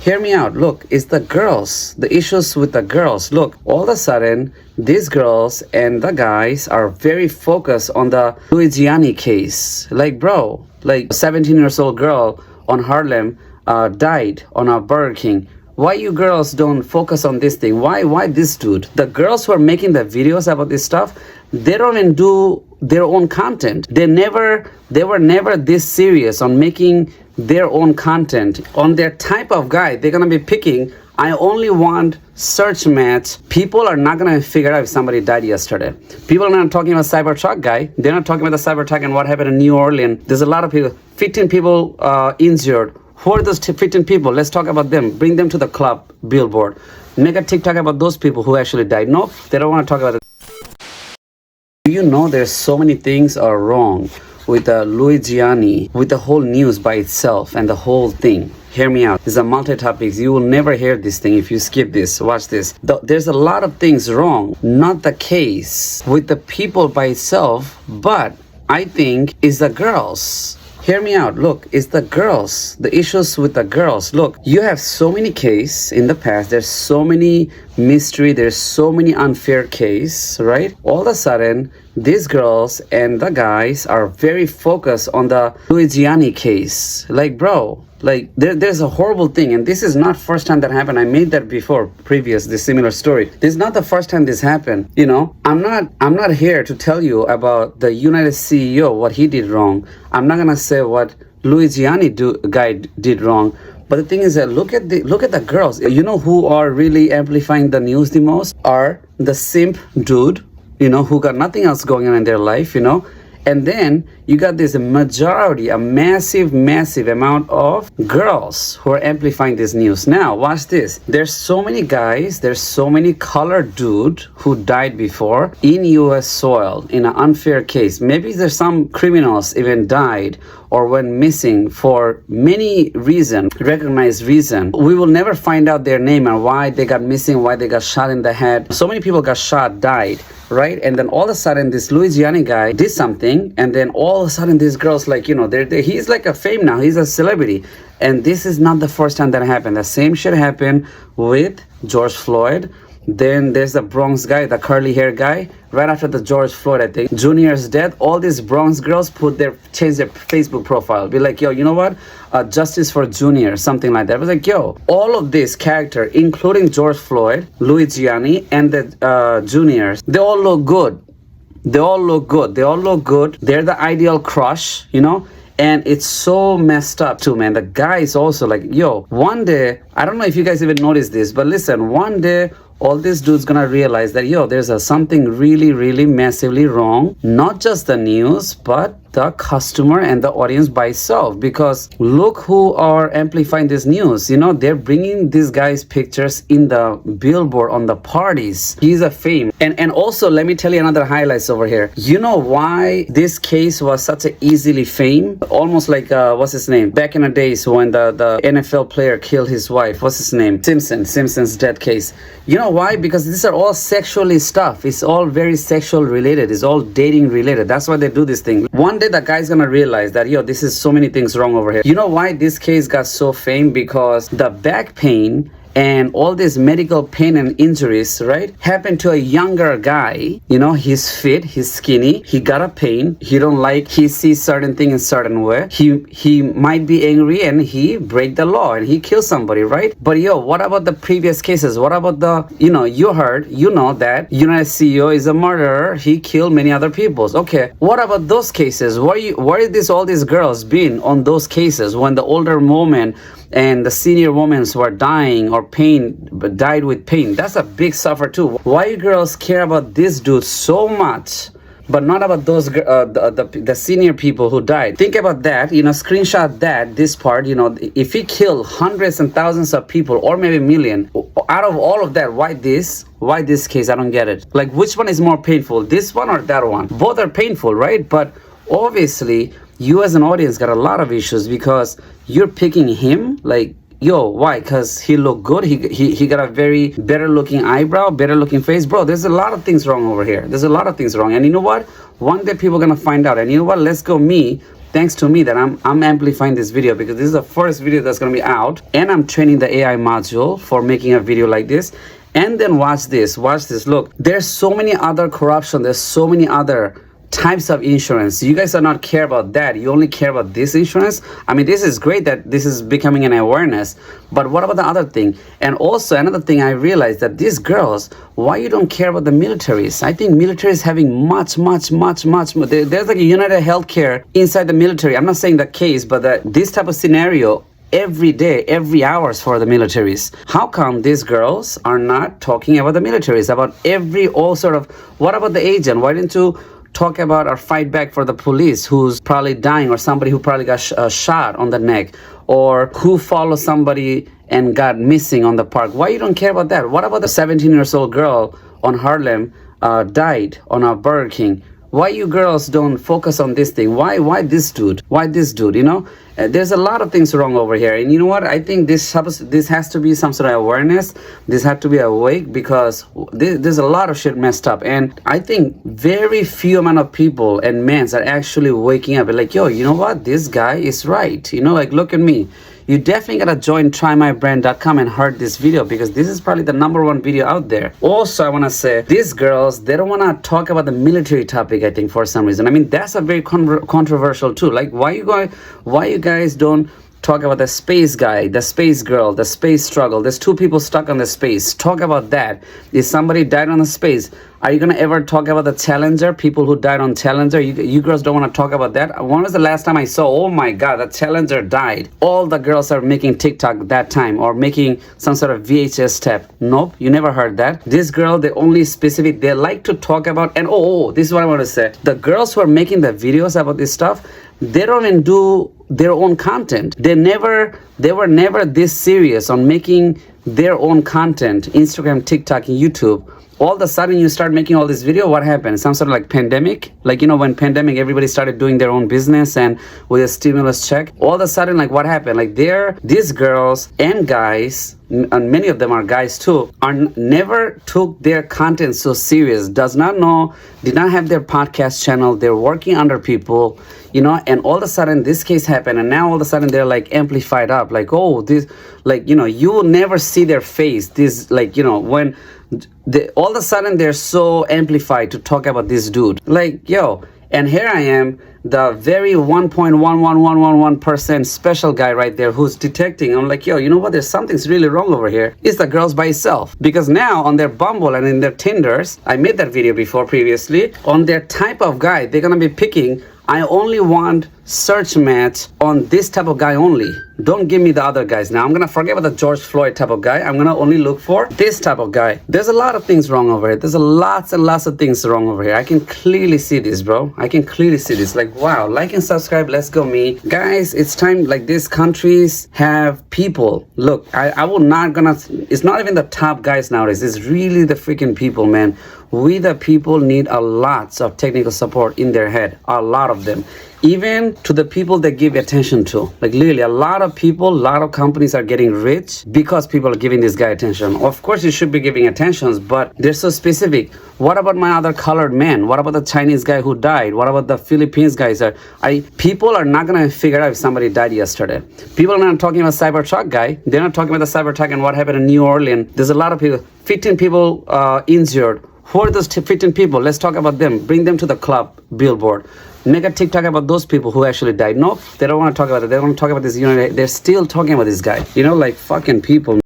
Hear me out. Look, it's the girls, the issues with the girls. Look, all of a sudden, these girls and the guys are very focused on the Luigi case. Like, bro, like 17 years old girl on Harlem died on a Burger King. Why you girls don't focus on this thing? Why this dude? The girls who are making the videos about this stuff, they don't even do their own content. They were never this serious on making their own content. On their type of guy, they're gonna be picking, I only want search match. People are not gonna figure out if somebody died yesterday. People are not talking about Cybertruck guy. They're not talking about the Cybertruck and what happened in New Orleans. There's a lot of people, 15 people injured. Who are those 15 people? Let's talk about them. Bring them to the club billboard. Make a TikTok about those people who actually died. No, they don't want to talk about it. Do you know there's so many things are wrong with Luigi, with the whole news by itself and the whole thing? Hear me out. These are multi-topics. You will never hear this thing if you skip this. Watch this. There's a lot of things wrong. Not the case with the people by itself, but I think it's the girls. Hear me out. Look, it's the girls, the issues with the girls. Look, you have so many cases in the past. There's so many mystery. There's so many unfair cases, right? All of a sudden, these girls and the guys are very focused on the Luigi case. Like, bro, like there's a horrible thing, and this is not first time that happened. I made that before, this similar story. This is not the first time this happened. You know, I'm not here to tell you about the United CEO, what he did wrong. I'm not gonna say what Luigi guy did wrong. But the thing is that look at the girls. You know who are really amplifying the news the most? Are the simp dude, you know, who got nothing else going on in their life, you know. And then you got this majority, a massive amount of girls who are amplifying this news. Now, watch this. There's so many guys, there's so many colored dude who died before in U.S. soil in an unfair case. Maybe there's some criminals even died or went missing for many recognized reason. We will never find out their name and why they got missing, why they got shot in the head. So many people got shot, died, right? And then all of a sudden this Luigi guy did something, and then all of a sudden these girls, like, you know, he's like a fame now, he's a celebrity. And this is not the first time that happened. The same shit happened with George Floyd. Then there's the Bronx guy, the curly hair guy. Right after the George Floyd, I think, Junior's death, all these Bronx girls change their Facebook profile. Be like, yo, you know what? Justice for Junior, something like that. I was like, yo, all of this character, including George Floyd, Luigi, and the juniors, they all look good. They all look good. They're the ideal crush, you know? And it's so messed up too, man. The guy is also like, yo, one day, I don't know if you guys even noticed this, but listen, one day, all these dudes gonna realize that, yo, there's something really massively wrong. Not just the news, but the customer and the audience by itself. Because look who are amplifying this news. You know, they're bringing these guys' pictures in the billboard on the parties. He's a fame. And also, let me tell you another highlights over here. You know why this case was such an easily fame? Almost like, what's his name? Back in the days when the NFL player killed his wife. What's his name? Simpson's death case. You know why? Because these are all sexually stuff. It's all very sexual related. It's all dating related. That's why they do this thing. One day the guy's gonna realize that, yo, this is so many things wrong over here. You know why this case got so famed? Because the back pain and all this medical pain and injuries, right, happened to a younger guy. You know, he's fit, he's skinny, he got a pain, he don't like, he sees certain thing in certain way, he might be angry and he break the law and he kills somebody, right? But yo, what about the previous cases? What about the, you know, you know that United CEO is a murderer, he killed many other peoples. Okay, what about those cases? Where is all these girls been on those cases when the older woman and the senior women who are dying or died with pain? That's a big suffer too. Why you girls care about this dude so much, but not about those the senior people who died? Think about that, you know, screenshot that, this part, you know, if he killed hundreds and thousands of people or maybe a million, out of all of that, why this case? I don't get it. Like, which one is more painful, this one or that one? Both are painful, right? But obviously you as an audience got a lot of issues because you're picking him. Like, yo, why? Because he looked good. He got a very better looking eyebrow, better looking face. Bro, there's a lot of things wrong over here. There's a lot of things wrong. And you know what? One day people are going to find out. And you know what? Let's go me thanks to me that I'm amplifying this video, because this is the first video that's going to be out, and I'm training the AI module for making a video like this. And then watch this, look, there's so many other corruption, there's so many other types of insurance. You guys are not care about that, you only care about this insurance. I mean, this is great that this is becoming an awareness, but what about the other thing? And also another thing I realized, that these girls, why you don't care about the militaries? I think military is having much more. There's like a United Healthcare inside the military. I'm not saying the case, but this type of scenario every day, every hours for the militaries. How come these girls are not talking about the militaries, about all sort of, what about the agent? Why didn't you talk about or fight back for the police who's probably dying, or somebody who probably got shot on the neck, or who followed somebody and got missing on the park? Why you don't care about that? What about the 17-year-old girl on Harlem died on a Burger King? Why you girls don't focus on this thing? Why this dude? Why this dude? You know, there's a lot of things wrong over here. And you know what? I think this has to be some sort of awareness. This had to be awake, because there's a lot of shit messed up. And I think very few amount of people and men are actually waking up and like, yo, you know what? This guy is right. You know, like, look at me. You definitely gotta join trymybrand.com and heard this video, because this is probably the #1 video out there. Also, I wanna say, these girls, they don't wanna talk about the military topic, I think, for some reason. I mean, that's a very controversial too. Like, why you guys don't talk about the space guy, the space girl, the space struggle? There's 2 people stuck on the space. Talk about that. If somebody died on the space, are you gonna ever talk about the Challenger, people who died on Challenger? You girls don't want to talk about that? When was the last time I saw, oh my god, the Challenger died? All the girls are making TikTok that time, or making some sort of VHS tape. Nope, you never heard that. This girl, they only specific, they like to talk about, and this is what I want to say. The girls who are making the videos about this stuff, they don't even do their own content. They were never this serious on making their own content, Instagram, TikTok, and YouTube. All of a sudden you start making all this video, what happened? Some sort of like pandemic? Like, you know, when pandemic, everybody started doing their own business and with a stimulus check. All of a sudden, like, what happened? Like, these girls and guys, and many of them are guys too, never took their content so serious, did not have their podcast channel, they're working under people, you know, and all of a sudden this case happened, and now all of a sudden they're like amplified up, like, oh, this, like, you know, you will never see their face, this, like, you know, when all of a sudden they're so amplified to talk about this dude. Like, yo, and here I am, the very 1.11111% special guy right there who's detecting. I'm like, yo, you know what? There's something's really wrong over here. It's the girls by itself. Because now on their Bumble and in their Tinders, I made that video before previously, on their type of guy, they're gonna be picking, I only want search match on this type of guy only. Don't give me the other guys. Now I'm gonna forget about the George Floyd type of guy. I'm gonna only look for this type of guy. There's a lot of things wrong over here. There's lots and lots of things wrong over here. I can clearly see this, bro. I can clearly see this. Like, wow, like and subscribe. Let's go, me. Guys, it's time. Like, these countries have people. Look, I will not gonna, it's not even the top guys nowadays. It's really the freaking people, man. We the people need a lot of technical support in their head. A lot of them. Even to the people that give attention to. Like, literally, a lot of people, a lot of companies are getting rich because people are giving this guy attention. Of course, you should be giving attentions, but they're so specific. What about my other colored man? What about the Chinese guy who died? What about the Philippines guys? People are not going to figure out if somebody died yesterday. People are not talking about Cybertruck guy. They're not talking about the Cybertruck and what happened in New Orleans. There's a lot of people, 15 people injured. Who are those 15 people? Let's talk about them. Bring them to the club billboard. Make a TikTok about those people who actually died. No, they don't want to talk about it. They don't want to talk about this. You know, they're still talking about this guy. You know, like, fucking people.